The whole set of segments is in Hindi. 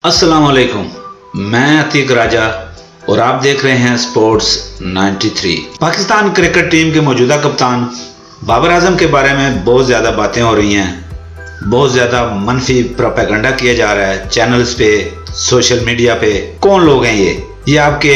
अस्सलाम वालेकुम। मैं अतीक राजा और आप देख रहे हैं स्पोर्ट्स 93। पाकिस्तान क्रिकेट टीम के मौजूदा कप्तान बाबर आजम के बारे में बहुत ज़्यादा बातें हो रही हैं, बहुत ज़्यादा मनफी प्रोपेगेंडा किया जा रहा है चैनल्स पे, सोशल मीडिया पे। कौन लोग हैं ये आपके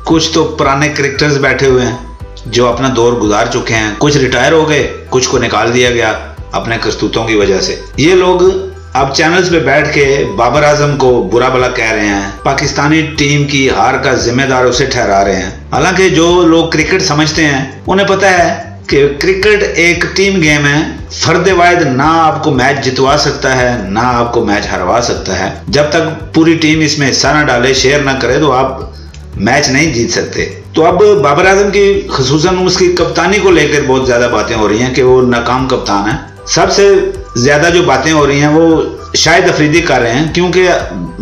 कुछ तो पुराने क्रिकेटर्स बैठे हुए हैं जो अपना दौर गुजार चुके हैं, कुछ रिटायर हो गए, कुछ को निकाल दिया गया अपने करतूतों की वजह से। ये लोग अब चैनल्स पे बैठ के बाबर आजम को बुरा भला कह रहे हैं, पाकिस्तानी टीम की हार का जिम्मेदार उसे ठहरा रहे हैं। हालांकि जो लोग क्रिकेट समझते हैं उन्हें पता है कि क्रिकेट एक टीम गेम है। फर्द वाहिद ना आपको मैच जितवा सकता है, ना आपको मैच हरवा सकता है। जब तक पूरी टीम इसमें हिस्सा ना डाले, शेयर ना करे, तो आप मैच नहीं जीत सकते। तो अब बाबर आजम की खुसूसन उसकी कप्तानी को लेकर बहुत ज्यादा बातें हो रही हैं कि वो नाकाम कप्तान है। सबसे ज्यादा जो बातें हो रही हैं वो शाहिद अफरीदी कर रहे हैं, क्योंकि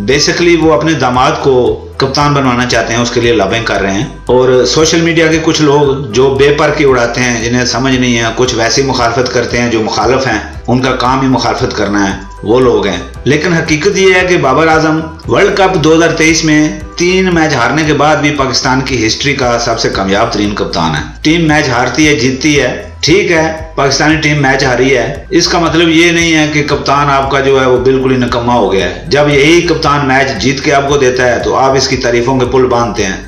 बेसिकली वो अपने दामाद को कप्तान बनवाना चाहते हैं, उसके लिए लॉबिंग कर रहे हैं। और सोशल मीडिया के कुछ लोग जो बेपर की उड़ाते हैं, जिन्हें समझ नहीं है, कुछ वैसी मुखालफत करते हैं जो मुखालफ हैं, उनका काम ही मुखालफत करना है, वो लोग हैं। लेकिन हकीकत ये है कि बाबर आजम वर्ल्ड कप 2023 में 3 मैच हारने के बाद भी पाकिस्तान की हिस्ट्री का सबसे कामयाब तरीन कप्तान है। टीम मैच हारती है, जीतती है, ठीक है, पाकिस्तानी टीम मैच हारी है, इसका मतलब ये नहीं है कि कप्तान आपका जो है वो बिल्कुल ही निकम्मा हो गया है। जब यही कप्तान मैच जीत के आपको देता है तो आप इसकी तारीफों के पुल बांधते हैं।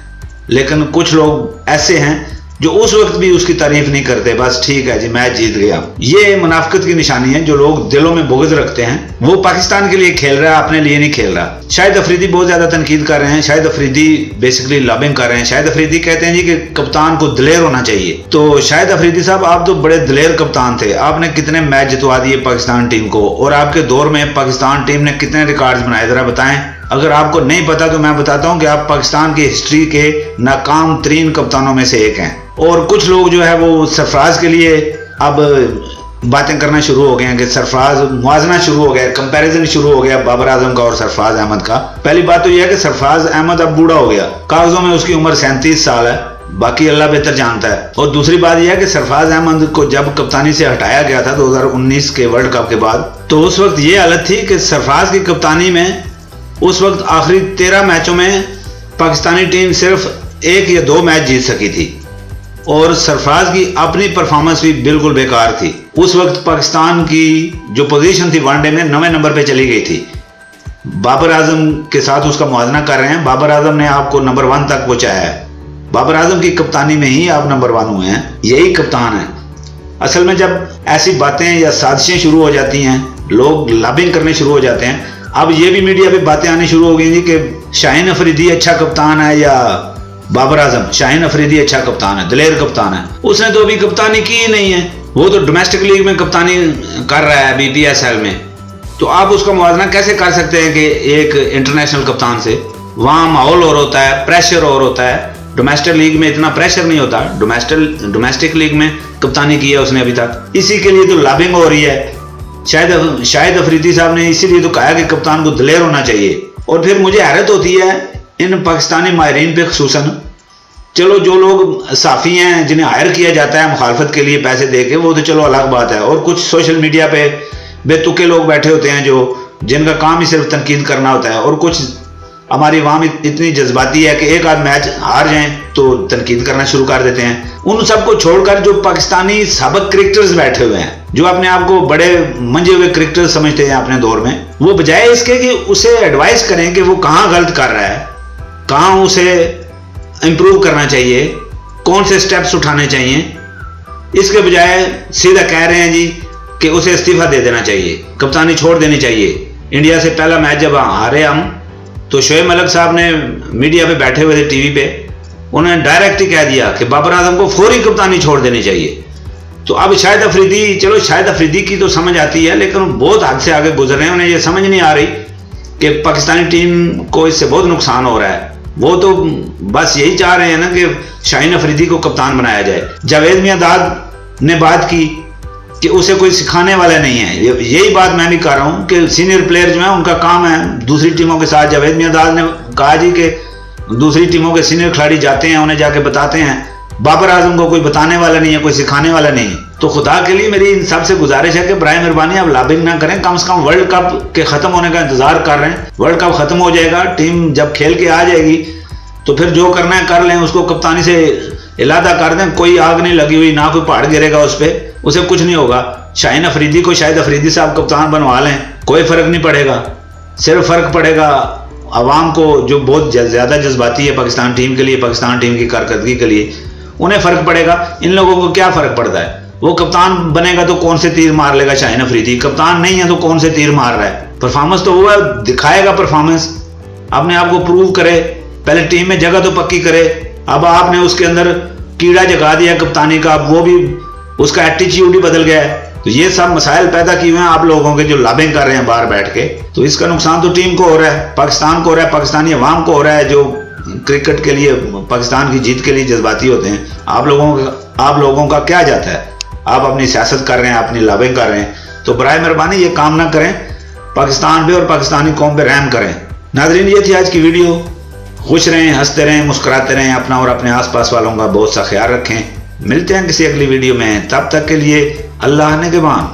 लेकिन कुछ लोग ऐसे हैं जो उस वक्त भी उसकी तारीफ नहीं करते, बस ठीक है जी मैच जीत गया। ये मुनाफिकत की निशानी है। जो लोग दिलों में बुग़्ज़ रखते हैं वो पाकिस्तान के लिए खेल रहा है, अपने लिए नहीं खेल रहा। शाहिद अफरीदी बहुत ज्यादा तनकीद कर रहे हैं, शाहिद अफरीदी बेसिकली लॉबिंग कर रहे हैं। शाहिद अफरीदी कहते हैं जी कि कप्तान को दिलेर होना चाहिए। तो शाहिद अफरीदी साहब, आप तो बड़े दिलेर कप्तान थे, आपने कितने मैच जितवा दिए पाकिस्तान टीम को, और आपके दौर में पाकिस्तान टीम ने कितने रिकॉर्ड्स बनाए, जरा बताएं। अगर आपको नहीं पता तो मैं बताता हूं कि आप पाकिस्तान की हिस्ट्री के नाकाम तरीन कप्तानों में से एक हैं। और कुछ लोग जो है वो सरफराज के लिए अब बातें करना शुरू हो गए हैं कि सरफराज मुआजना शुरू हो गया, कंपैरिजन शुरू हो गया बाबर आजम का और सरफराज अहमद का। पहली बात तो यह है कि सरफराज अहमद अब बूढ़ा हो गया, कागजों में उसकी उम्र 37 साल है, बाकी अल्लाह बेहतर जानता है। और दूसरी बात यह है कि सरफराज अहमद को जब कप्तानी से हटाया गया था 2019 के वर्ल्ड कप के बाद, तो उस वक्त ये हालत थी कि सरफराज की कप्तानी में उस वक्त आखिरी 13 मैचों में पाकिस्तानी टीम सिर्फ 1 या 2 मैच जीत सकी थी, और सरफराज की अपनी परफॉर्मेंस भी बिल्कुल बेकार थी। उस वक्त पाकिस्तान की जो पोजीशन थी वनडे में 9वें नंबर पे चली गई थी। बाबर आजम के साथ उसका मुआवजा कर रहे हैं, बाबर आजम ने आपको नंबर 1 तक पहुंचाया है। बाबर आजम की कप्तानी में ही आप नंबर 1 हुए हैं, यही कप्तान है। असल में जब ऐसी बातें या साजिशें शुरू हो जाती हैं, लोग लॉबिंग करने शुरू हो जाते हैं। अब ये भी मीडिया पे बातें आनी शुरू हो गई थी कि शाहीन अफरीदी अच्छा कप्तान है या बाबर आजम। शाहीन अफरीदी अच्छा कप्तान है, दिलेर कप्तान है, उसने तो अभी कप्तानी की ही नहीं है, वो तो डोमेस्टिक लीग में कप्तानी कर रहा है BPSL में। तो आप उसका मुआवजा कैसे कर सकते हैं कि एक इंटरनेशनल कप्तान से? वहाँ माहौल और होता है, प्रेशर और होता है। डोमेस्टिक लीग में इतना प्रेशर नहीं होता, डोमेस्टिक लीग में कप्तानी की है उसने अभी तक, इसी के लिए तो लॉबिंग हो रही है। शाहिद अफरीदी साहब ने इसीलिए तो कहा कि कप्तान को दिलेर होना चाहिए। और फिर मुझे हैरत होती है इन पाकिस्तानी माहिरीन पे खुसूसन। चलो जो लोग साफ़ी हैं, जिन्हें हायर किया जाता है मुखालफत के लिए पैसे दे के, वो तो चलो अलग बात है। और कुछ सोशल मीडिया पे बेतुके लोग बैठे होते हैं जो जिनका काम ही सिर्फ तनकीद करना होता है। और कुछ हमारी अवाम इतनी जज्बाती है कि एक आध मैच हार जाएं तो तनकीद करना शुरू कर देते हैं। उन सबको छोड़कर जो पाकिस्तानी साबिक क्रिकेटर्स बैठे हुए हैं, जो अपने आप को बड़े मंजे हुए क्रिकेटर समझते हैं अपने दौर में, वो बजाय इसके कि उसे एडवाइस करें कि वो कहाँ गलत कर रहा है, कहाँ उसे इम्प्रूव करना चाहिए, कौन से स्टेप्स उठाने चाहिए, इसके बजाय सीधा कह रहे हैं जी कि उसे इस्तीफा दे देना चाहिए, कप्तानी छोड़ देनी चाहिए। इंडिया से पहला मैच जब हारे हम, तो शोएब मलिक साहब ने मीडिया पे बैठे हुए थे टीवी पे, उन्होंने डायरेक्ट ही कह दिया कि बाबर आजम को फौरी कप्तानी छोड़ देनी चाहिए। तो अब शाहिद अफरीदी, चलो शाहिद अफरीदी की तो समझ आती है, लेकिन बहुत हद से आगे गुजर रहे हैं। उन्हें ये समझ नहीं आ रही कि पाकिस्तानी टीम को इससे बहुत नुकसान हो रहा है। वो तो बस यही चाह रहे हैं ना कि शाहीन अफरीदी को कप्तान बनाया जाए। जावेद मियांदाद ने बात की कि उसे कोई सिखाने वाला नहीं है, यही बात मैं भी कर रहा हूँ कि सीनियर प्लेयर जो है उनका काम है दूसरी टीमों के साथ। जावेद मियांदाद ने कहा जी कि दूसरी टीमों के सीनियर खिलाड़ी जाते हैं, उन्हें जाके बताते हैं। बाबर आजम को कोई बताने वाला नहीं है, कोई सिखाने वाला नहीं है। तो खुदा के लिए मेरी इन सबसे गुजारिश है कि बराए मेहरबानी आप लॉबिंग ना करें, कम से कम वर्ल्ड कप के खत्म होने का इंतजार कर रहे हैं। वर्ल्ड कप खत्म हो जाएगा, टीम जब खेल के आ जाएगी तो फिर जो करना है कर लें, उसको कप्तानी से इलादा कर दें। कोई आग नहीं लगी हुई, ना कोई पहाड़ गिरेगा उस पर, उसे कुछ नहीं होगा। शाहीन अफरीदी को शायद अफरीदी साहब कप्तान बनवा लें, कोई फर्क नहीं पड़ेगा। सिर्फ फर्क पड़ेगा अवाम को जो बहुत ज्यादा जज्बाती है पाकिस्तान टीम के लिए, पाकिस्तान टीम की कारकर्दगी के लिए, उन्हें फर्क पड़ेगा। इन लोगों को क्या फर्क पड़ता है? वो कप्तान बनेगा तो कौन से तीर मार लेगा शाहीन अफरीदी, कप्तान नहीं है तो कौन से तीर मार रहा है? परफॉर्मेंस तो वो दिखाएगा, परफॉर्मेंस अपने आप को प्रूव करे, पहले टीम में जगह तो पक्की करे। अब आपने उसके अंदर कीड़ा जगा दिया कप्तानी का, अब वो भी उसका एटीट्यूड ही बदल गया है। तो ये सब मसाइल पैदा किए हुए हैं आप लोगों के, जो लॉबिंग कर रहे हैं बाहर बैठ के। तो इसका नुकसान तो टीम को हो रहा है, पाकिस्तान को हो रहा है, पाकिस्तानी अवाम को हो रहा है, जो क्रिकेट के लिए, पाकिस्तान की जीत के लिए जज्बाती होते हैं। आप लोगों का क्या जाता है? आप अपनी सियासत कर रहे हैं, अपनी लॉबिंग कर रहे हैं। तो बराए मेहरबानी ये काम ना करें, पाकिस्तान पे और पाकिस्तानी कौम पे रहम करें। नाज़रीन, ये थी आज की वीडियो। खुश रहें, हंसते रहें, मुस्कुराते रहें, अपना और अपने आसपास वालों का बहुत सा ख्याल रखें। मिलते हैं किसी अगली वीडियो में, तब तक के लिए अल्लाह निगहबान।